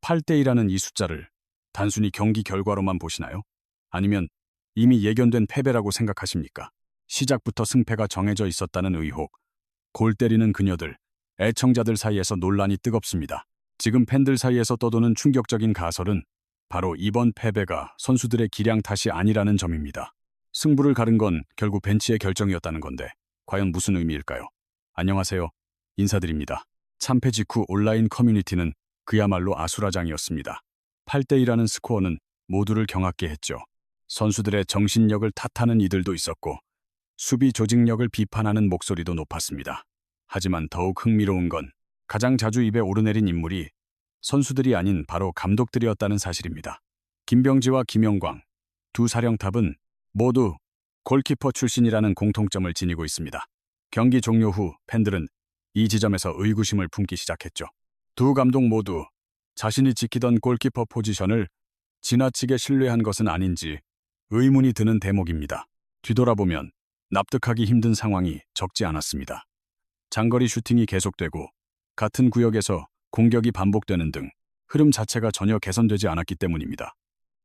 8대2라는 이 숫자를 단순히 경기 결과로만 보시나요? 아니면 이미 예견된 패배라고 생각하십니까? 시작부터 승패가 정해져 있었다는 의혹, 골 때리는 그녀들, 애청자들 사이에서 논란이 뜨겁습니다. 지금 팬들 사이에서 떠도는 충격적인 가설은 바로 이번 패배가 선수들의 기량 탓이 아니라는 점입니다. 승부를 가른 건 결국 벤치의 결정이었다는 건데 과연 무슨 의미일까요? 안녕하세요. 인사드립니다. 참패 직후 온라인 커뮤니티는 그야말로 아수라장이었습니다. 8대2라는 스코어는 모두를 경악게 했죠. 선수들의 정신력을 탓하는 이들도 있었고 수비 조직력을 비판하는 목소리도 높았습니다. 하지만 더욱 흥미로운 건 가장 자주 입에 오르내린 인물이 선수들이 아닌 바로 감독들이었다는 사실입니다. 김병지와 김영광, 두 사령탑은 모두 골키퍼 출신이라는 공통점을 지니고 있습니다. 경기 종료 후 팬들은 이 지점에서 의구심을 품기 시작했죠. 두 감독 모두 자신이 지키던 골키퍼 포지션을 지나치게 신뢰한 것은 아닌지 의문이 드는 대목입니다. 뒤돌아보면 납득하기 힘든 상황이 적지 않았습니다. 장거리 슈팅이 계속되고 같은 구역에서 공격이 반복되는 등 흐름 자체가 전혀 개선되지 않았기 때문입니다.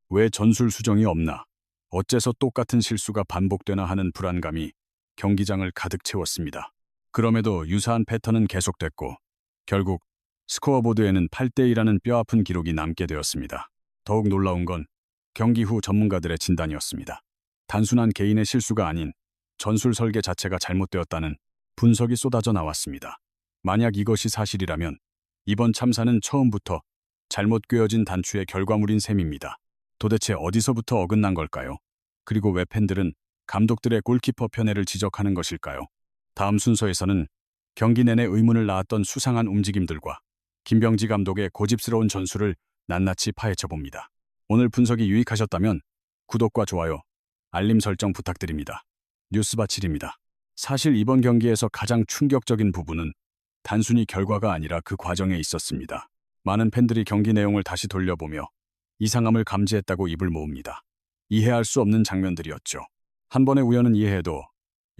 왜 전술 수정이 없나? 어째서 똑같은 실수가 반복되나 하는 불안감이 경기장을 가득 채웠습니다. 그럼에도 유사한 패턴은 계속됐고 결국 스코어보드에는 8대2라는 뼈아픈 기록이 남게 되었습니다. 더욱 놀라운 건 경기 후 전문가들의 진단이었습니다. 단순한 개인의 실수가 아닌 전술 설계 자체가 잘못되었다는 분석이 쏟아져 나왔습니다. 만약 이것이 사실이라면 이번 참사는 처음부터 잘못 꿰어진 단추의 결과물인 셈입니다. 도대체 어디서부터 어긋난 걸까요? 그리고 왜 팬들은 감독들의 골키퍼 편애를 지적하는 것일까요? 다음 순서에서는 경기 내내 의문을 낳았던 수상한 움직임들과 김병지 감독의 고집스러운 전술을 낱낱이 파헤쳐봅니다. 오늘 분석이 유익하셨다면 구독과 좋아요, 알림 설정 부탁드립니다. 뉴스바칠입니다. 사실 이번 경기에서 가장 충격적인 부분은 단순히 결과가 아니라 그 과정에 있었습니다. 많은 팬들이 경기 내용을 다시 돌려보며 이상함을 감지했다고 입을 모읍니다. 이해할 수 없는 장면들이었죠. 한 번의 우연은 이해해도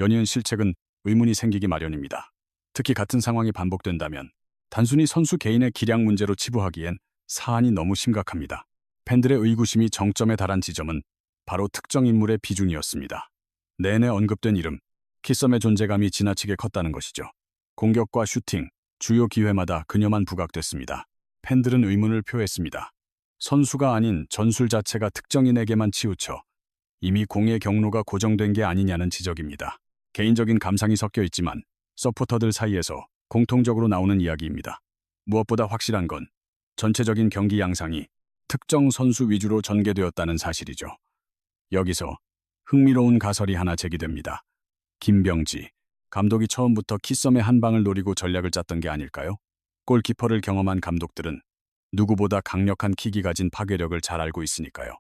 연이은 실책은 의문이 생기기 마련입니다. 특히 같은 상황이 반복된다면 단순히 선수 개인의 기량 문제로 치부하기엔 사안이 너무 심각합니다. 팬들의 의구심이 정점에 달한 지점은 바로 특정 인물의 비중이었습니다. 내내 언급된 이름, 키썸의 존재감이 지나치게 컸다는 것이죠. 공격과 슈팅, 주요 기회마다 그녀만 부각됐습니다. 팬들은 의문을 표했습니다. 선수가 아닌 전술 자체가 특정인에게만 치우쳐 이미 공의 경로가 고정된 게 아니냐는 지적입니다. 개인적인 감상이 섞여 있지만 서포터들 사이에서 공통적으로 나오는 이야기입니다. 무엇보다 확실한 건 전체적인 경기 양상이 특정 선수 위주로 전개되었다는 사실이죠. 여기서 흥미로운 가설이 하나 제기됩니다. 김병지 감독이 처음부터 키썸의 한 방을 노리고 전략을 짰던 게 아닐까요? 골키퍼를 경험한 감독들은 누구보다 강력한 킥이 가진 파괴력을 잘 알고 있으니까요.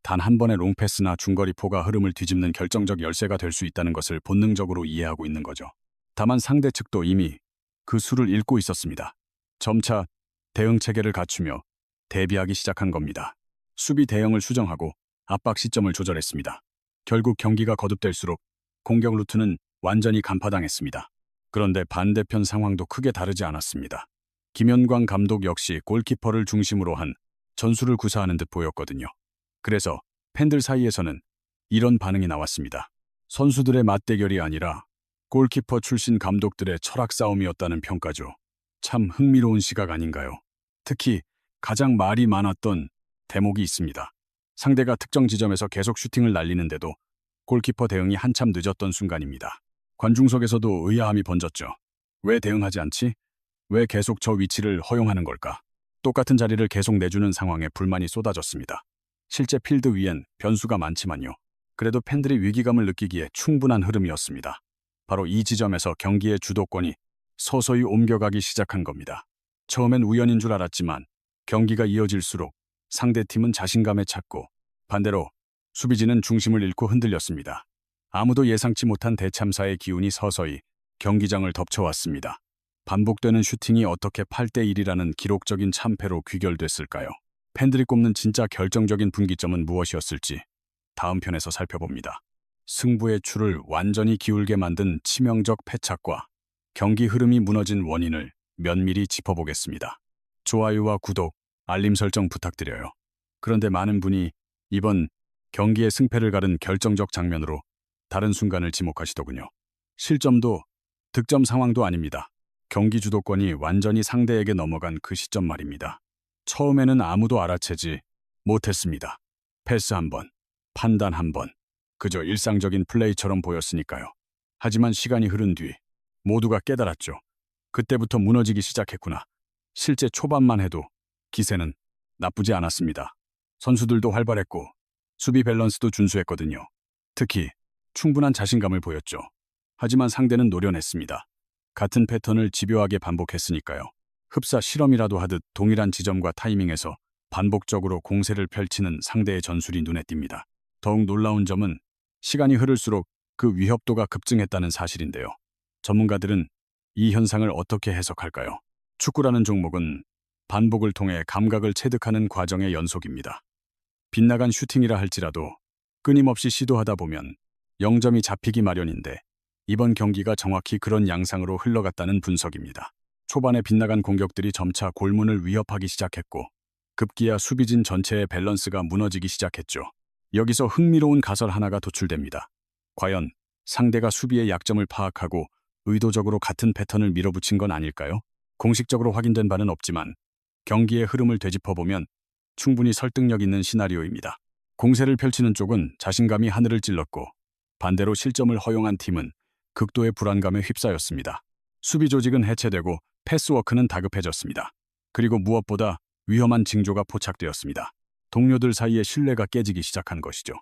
단 한 번의 롱패스나 중거리포가 흐름을 뒤집는 결정적 열쇠가 될 수 있다는 것을 본능적으로 이해하고 있는 거죠. 다만 상대 측도 이미 그 수를 읽고 있었습니다. 점차 대응 체계를 갖추며 대비하기 시작한 겁니다. 수비 대형을 수정하고 압박 시점을 조절했습니다. 결국 경기가 거듭될수록 공격 루트는 완전히 간파당했습니다. 그런데 반대편 상황도 크게 다르지 않았습니다. 김연광 감독 역시 골키퍼를 중심으로 한 전술을 구사하는 듯 보였거든요. 그래서 팬들 사이에서는 이런 반응이 나왔습니다. 선수들의 맞대결이 아니라 골키퍼 출신 감독들의 철학 싸움이었다는 평가죠. 참 흥미로운 시각 아닌가요? 특히 가장 말이 많았던 대목이 있습니다. 상대가 특정 지점에서 계속 슈팅을 날리는데도 골키퍼 대응이 한참 늦었던 순간입니다. 관중석에서도 의아함이 번졌죠. 왜 대응하지 않지? 왜 계속 저 위치를 허용하는 걸까? 똑같은 자리를 계속 내주는 상황에 불만이 쏟아졌습니다. 실제 필드 위엔 변수가 많지만요. 그래도 팬들이 위기감을 느끼기에 충분한 흐름이었습니다. 바로 이 지점에서 경기의 주도권이 서서히 옮겨가기 시작한 겁니다. 처음엔 우연인 줄 알았지만 경기가 이어질수록 상대팀은 자신감에 찼고 반대로 수비진은 중심을 잃고 흔들렸습니다. 아무도 예상치 못한 대참사의 기운이 서서히 경기장을 덮쳐왔습니다. 반복되는 슈팅이 어떻게 8대1이라는 기록적인 참패로 귀결됐을까요? 팬들이 꼽는 진짜 결정적인 분기점은 무엇이었을지 다음 편에서 살펴봅니다. 승부의 추를 완전히 기울게 만든 치명적 패착과 경기 흐름이 무너진 원인을 면밀히 짚어보겠습니다. 좋아요와 구독, 알림 설정 부탁드려요. 그런데 많은 분이 이번 경기의 승패를 가른 결정적 장면으로 다른 순간을 지목하시더군요. 실점도 득점 상황도 아닙니다. 경기 주도권이 완전히 상대에게 넘어간 그 시점 말입니다. 처음에는 아무도 알아채지 못했습니다. 패스 한 번, 판단 한 번, 그저 일상적인 플레이처럼 보였으니까요. 하지만 시간이 흐른 뒤 모두가 깨달았죠. 그때부터 무너지기 시작했구나. 실제 초반만 해도 기세는 나쁘지 않았습니다. 선수들도 활발했고 수비 밸런스도 준수했거든요. 특히 충분한 자신감을 보였죠. 하지만 상대는 노련했습니다. 같은 패턴을 집요하게 반복했으니까요. 흡사 실험이라도 하듯 동일한 지점과 타이밍에서 반복적으로 공세를 펼치는 상대의 전술이 눈에 띕니다. 더욱 놀라운 점은 시간이 흐를수록 그 위협도가 급증했다는 사실인데요. 전문가들은 이 현상을 어떻게 해석할까요? 축구라는 종목은 반복을 통해 감각을 체득하는 과정의 연속입니다. 빗나간 슈팅이라 할지라도 끊임없이 시도하다 보면 0점이 잡히기 마련인데 이번 경기가 정확히 그런 양상으로 흘러갔다는 분석입니다. 초반에 빗나간 공격들이 점차 골문을 위협하기 시작했고 급기야 수비진 전체의 밸런스가 무너지기 시작했죠. 여기서 흥미로운 가설 하나가 도출됩니다. 과연 상대가 수비의 약점을 파악하고 의도적으로 같은 패턴을 밀어붙인 건 아닐까요? 공식적으로 확인된 바는 없지만 경기의 흐름을 되짚어보면 충분히 설득력 있는 시나리오입니다. 공세를 펼치는 쪽은 자신감이 하늘을 찔렀고 반대로 실점을 허용한 팀은 극도의 불안감에 휩싸였습니다. 수비 조직은 해체되고 패스워크는 다급해졌습니다. 그리고 무엇보다 위험한 징조가 포착되었습니다. 동료들 사이의 신뢰가 깨지기 시작한 것이죠.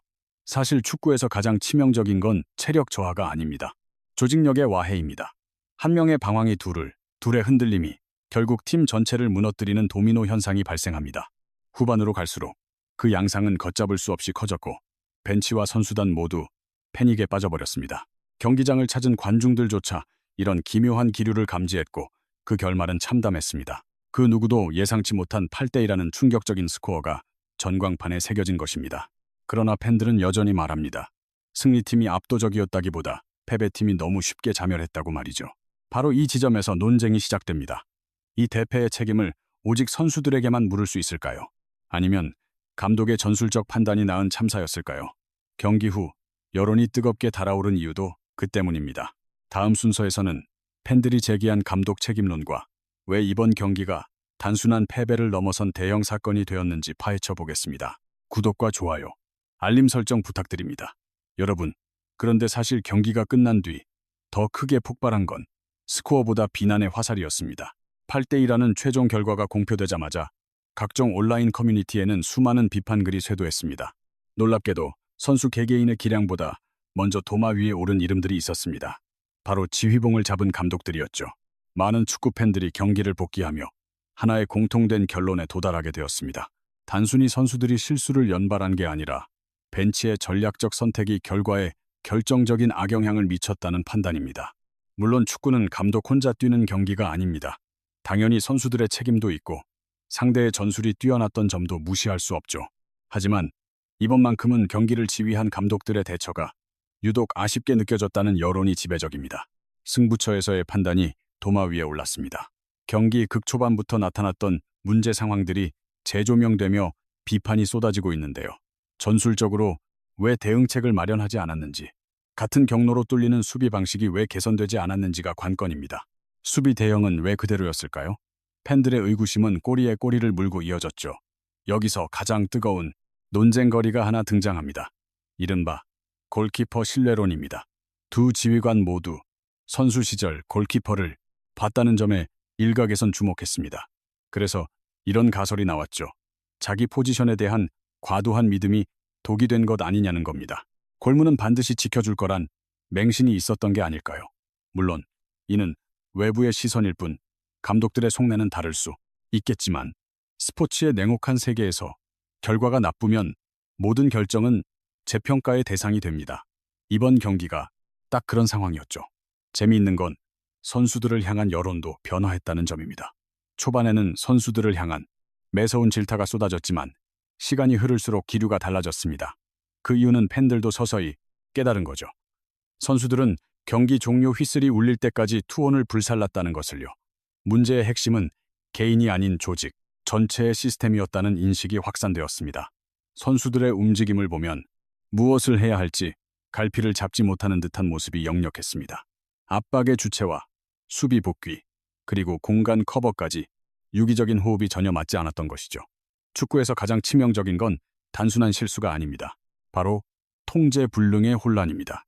사실 축구에서 가장 치명적인 건 체력 저하가 아닙니다. 조직력의 와해입니다. 한 명의 방황이 둘의 흔들림이 결국 팀 전체를 무너뜨리는 도미노 현상이 발생합니다. 후반으로 갈수록 그 양상은 걷잡을 수 없이 커졌고 벤치와 선수단 모두 패닉에 빠져버렸습니다. 경기장을 찾은 관중들조차 이런 기묘한 기류를 감지했고 그 결말은 참담했습니다. 그 누구도 예상치 못한 8대2라는 충격적인 스코어가 전광판에 새겨진 것입니다. 그러나 팬들은 여전히 말합니다. 승리팀이 압도적이었다기보다 패배팀이 너무 쉽게 자멸했다고 말이죠. 바로 이 지점에서 논쟁이 시작됩니다. 이 대패의 책임을 오직 선수들에게만 물을 수 있을까요? 아니면 감독의 전술적 판단이 낳은 참사였을까요? 경기 후 여론이 뜨겁게 달아오른 이유도 그 때문입니다. 다음 순서에서는 팬들이 제기한 감독 책임론과 왜 이번 경기가 단순한 패배를 넘어선 대형 사건이 되었는지 파헤쳐 보겠습니다. 구독과 좋아요, 알림 설정 부탁드립니다. 여러분, 그런데 사실 경기가 끝난 뒤 더 크게 폭발한 건 스코어보다 비난의 화살이었습니다. 8대2라는 최종 결과가 공표되자마자 각종 온라인 커뮤니티에는 수많은 비판글이 쇄도했습니다. 놀랍게도 선수 개개인의 기량보다 먼저 도마 위에 오른 이름들이 있었습니다. 바로 지휘봉을 잡은 감독들이었죠. 많은 축구 팬들이 경기를 복귀하며 하나의 공통된 결론에 도달하게 되었습니다. 단순히 선수들이 실수를 연발한 게 아니라 벤치의 전략적 선택이 결과에 결정적인 악영향을 미쳤다는 판단입니다. 물론 축구는 감독 혼자 뛰는 경기가 아닙니다. 당연히 선수들의 책임도 있고 상대의 전술이 뛰어났던 점도 무시할 수 없죠. 하지만 이번만큼은 경기를 지휘한 감독들의 대처가 유독 아쉽게 느껴졌다는 여론이 지배적입니다. 승부처에서의 판단이 도마 위에 올랐습니다. 경기 극초반부터 나타났던 문제 상황들이 재조명되며 비판이 쏟아지고 있는데요. 전술적으로 왜 대응책을 마련하지 않았는지, 같은 경로로 뚫리는 수비 방식이 왜 개선되지 않았는지가 관건입니다. 수비 대응은 왜 그대로였을까요? 팬들의 의구심은 꼬리에 꼬리를 물고 이어졌죠. 여기서 가장 뜨거운 논쟁거리가 하나 등장합니다. 이른바 골키퍼 신뢰론입니다. 두 지휘관 모두 선수 시절 골키퍼를 봤다는 점에 일각에선 주목했습니다. 그래서 이런 가설이 나왔죠. 자기 포지션에 대한 과도한 믿음이 독이 된 것 아니냐는 겁니다. 골문은 반드시 지켜줄 거란 맹신이 있었던 게 아닐까요? 물론 이는 외부의 시선일 뿐 감독들의 속내는 다를 수 있겠지만 스포츠의 냉혹한 세계에서 결과가 나쁘면 모든 결정은 재평가의 대상이 됩니다. 이번 경기가 딱 그런 상황이었죠. 재미있는 건 선수들을 향한 여론도 변화했다는 점입니다. 초반에는 선수들을 향한 매서운 질타가 쏟아졌지만 시간이 흐를수록 기류가 달라졌습니다. 그 이유는 팬들도 서서히 깨달은 거죠. 선수들은 경기 종료 휘슬이 울릴 때까지 투혼을 불살랐다는 것을요. 문제의 핵심은 개인이 아닌 조직, 전체의 시스템이었다는 인식이 확산되었습니다. 선수들의 움직임을 보면 무엇을 해야 할지 갈피를 잡지 못하는 듯한 모습이 역력했습니다. 압박의 주체와 수비 복귀, 그리고 공간 커버까지 유기적인 호흡이 전혀 맞지 않았던 것이죠. 축구에서 가장 치명적인 건 단순한 실수가 아닙니다. 바로 통제 불능의 혼란입니다.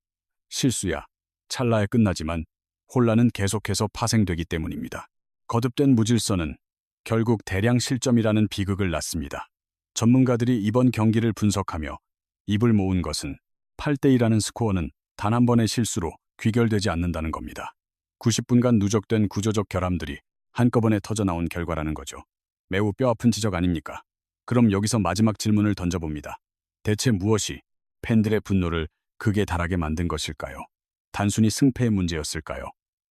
실수야 찰나에 끝나지만 혼란은 계속해서 파생되기 때문입니다. 거듭된 무질서는 결국 대량 실점이라는 비극을 낳습니다. 전문가들이 이번 경기를 분석하며 입을 모은 것은 8대2라는 스코어는 단 한 번의 실수로 귀결되지 않는다는 겁니다. 90분간 누적된 구조적 결함들이 한꺼번에 터져나온 결과라는 거죠. 매우 뼈아픈 지적 아닙니까? 그럼 여기서 마지막 질문을 던져봅니다. 대체 무엇이 팬들의 분노를 극에 달하게 만든 것일까요? 단순히 승패의 문제였을까요?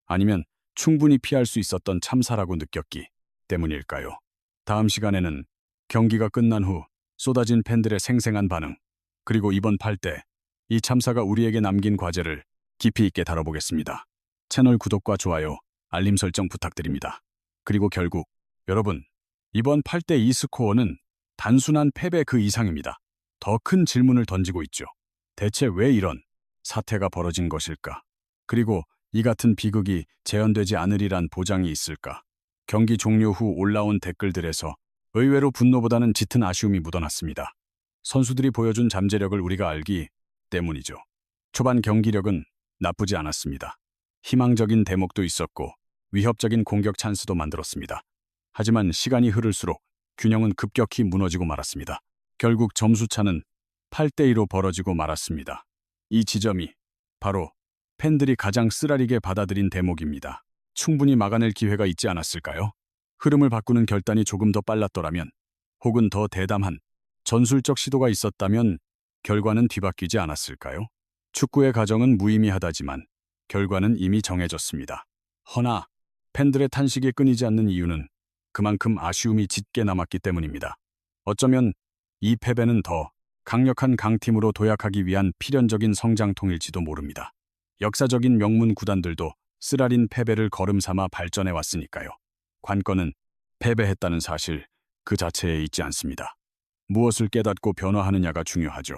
아니면 충분히 피할 수 있었던 참사라고 느꼈기 때문일까요? 다음 시간에는 경기가 끝난 후 쏟아진 팬들의 생생한 반응, 그리고 이번 8대 이 참사가 우리에게 남긴 과제를 깊이 있게 다뤄보겠습니다. 채널 구독과 좋아요, 알림 설정 부탁드립니다. 그리고 결국 여러분, 이번 8대2 스코어는 단순한 패배 그 이상입니다. 더 큰 질문을 던지고 있죠. 대체 왜 이런 사태가 벌어진 것일까? 그리고 이 같은 비극이 재현되지 않으리란 보장이 있을까? 경기 종료 후 올라온 댓글들에서 의외로 분노보다는 짙은 아쉬움이 묻어났습니다. 선수들이 보여준 잠재력을 우리가 알기 때문이죠. 초반 경기력은 나쁘지 않았습니다. 희망적인 대목도 있었고 위협적인 공격 찬스도 만들었습니다. 하지만 시간이 흐를수록 균형은 급격히 무너지고 말았습니다. 결국 점수차는 8대2로 벌어지고 말았습니다. 이 지점이 바로 팬들이 가장 쓰라리게 받아들인 대목입니다. 충분히 막아낼 기회가 있지 않았을까요? 흐름을 바꾸는 결단이 조금 더 빨랐더라면, 혹은 더 대담한 전술적 시도가 있었다면 결과는 뒤바뀌지 않았을까요? 축구의 가정은 무의미하다지만 결과는 이미 정해졌습니다. 허나 팬들의 탄식이 끊이지 않는 이유는 그만큼 아쉬움이 짙게 남았기 때문입니다. 어쩌면 이 패배는 더 강력한 강팀으로 도약하기 위한 필연적인 성장통일지도 모릅니다. 역사적인 명문 구단들도 쓰라린 패배를 거름삼아 발전해 왔으니까요. 관건은 패배했다는 사실 그 자체에 있지 않습니다. 무엇을 깨닫고 변화하느냐가 중요하죠.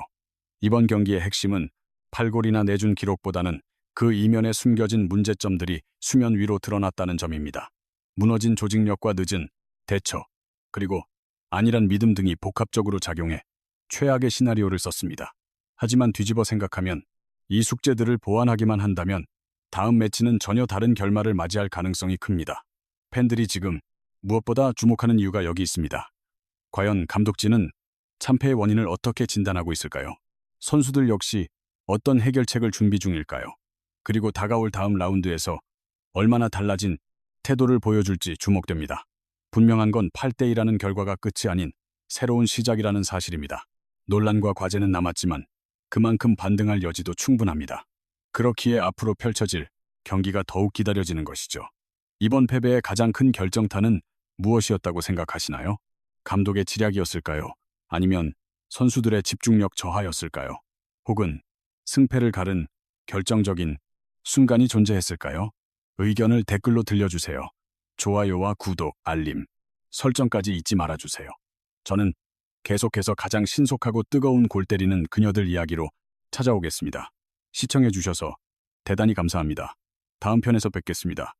이번 경기의 핵심은 팔골이나 내준 기록보다는 그 이면에 숨겨진 문제점들이 수면 위로 드러났다는 점입니다. 무너진 조직력과 늦은 대처, 그리고 아니란 믿음 등이 복합적으로 작용해 최악의 시나리오를 썼습니다. 하지만 뒤집어 생각하면 이 숙제들을 보완하기만 한다면 다음 매치는 전혀 다른 결말을 맞이할 가능성이 큽니다. 팬들이 지금 무엇보다 주목하는 이유가 여기 있습니다. 과연 감독진은 참패의 원인을 어떻게 진단하고 있을까요? 선수들 역시 어떤 해결책을 준비 중일까요? 그리고 다가올 다음 라운드에서 얼마나 달라진 태도를 보여줄지 주목됩니다. 분명한 건 8대2라는 결과가 끝이 아닌 새로운 시작이라는 사실입니다. 논란과 과제는 남았지만 그만큼 반등할 여지도 충분합니다. 그렇기에 앞으로 펼쳐질 경기가 더욱 기다려지는 것이죠. 이번 패배의 가장 큰 결정타는 무엇이었다고 생각하시나요? 감독의 지략이었을까요? 아니면 선수들의 집중력 저하였을까요? 혹은 승패를 가른 결정적인 순간이 존재했을까요? 의견을 댓글로 들려주세요. 좋아요와 구독, 알림, 설정까지 잊지 말아주세요. 저는 계속해서 가장 신속하고 뜨거운 골 때리는 그녀들 이야기로 찾아오겠습니다. 시청해주셔서 대단히 감사합니다. 다음 편에서 뵙겠습니다.